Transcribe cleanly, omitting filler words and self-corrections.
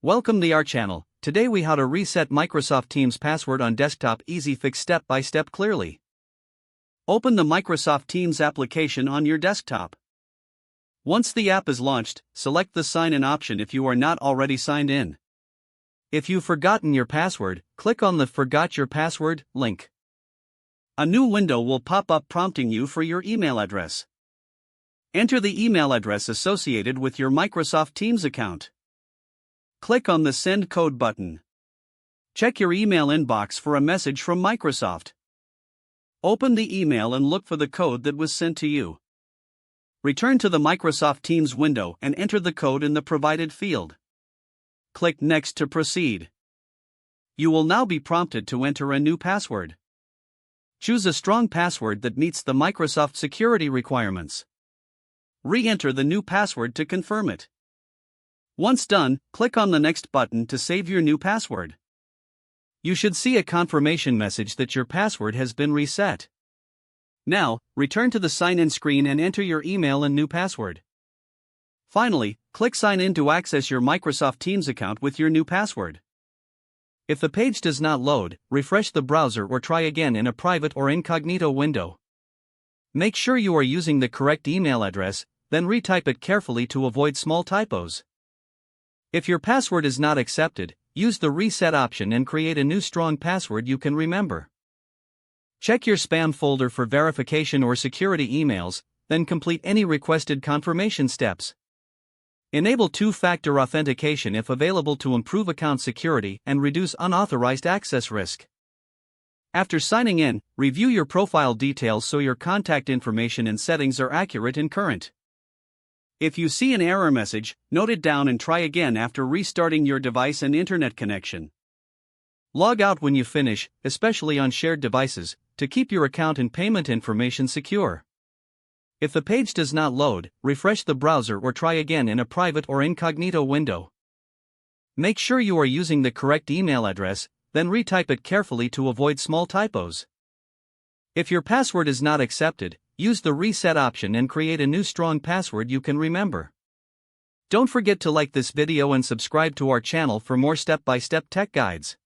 Welcome to our channel. Today we how to reset Microsoft Teams password on desktop. Easy fix step by step clearly. Open the Microsoft Teams application on your desktop. Once the app is launched, select the sign in option if you are not already signed in. If you've forgotten your password, click on the Forgot Your Password link. A new window will pop up prompting you for your email address. Enter the email address associated with your Microsoft Teams account. Click on the Send Code button. Check your email inbox for a message from Microsoft. Open the email and look for the code that was sent to you. Return to the Microsoft Teams window and enter the code in the provided field. Click Next to proceed. You will now be prompted to enter a new password. Choose a strong password that meets the Microsoft security requirements. Re-enter the new password to confirm it. Once done, click on the Next button to save your new password. You should see a confirmation message that your password has been reset. Now, return to the sign-in screen and enter your email and new password. Finally, click Sign in to access your Microsoft Teams account with your new password. If the page does not load, refresh the browser or try again in a private or incognito window. Make sure you are using the correct email address, then retype it carefully to avoid small typos. If your password is not accepted, use the reset option and create a new strong password you can remember. Check your spam folder for verification or security emails, then complete any requested confirmation steps. Enable two-factor authentication if available to improve account security and reduce unauthorized access risk. After signing in, review your profile details so your contact information and settings are accurate and current. If you see an error message, note it down and try again after restarting your device and internet connection. Log out when you finish, especially on shared devices, to keep your account and payment information secure. If the page does not load, refresh the browser or try again in a private or incognito window. Make sure you are using the correct email address, then retype it carefully to avoid small typos. If your password is not accepted, use the reset option and create a new strong password you can remember. Don't forget to like this video and subscribe to our channel for more step-by-step tech guides.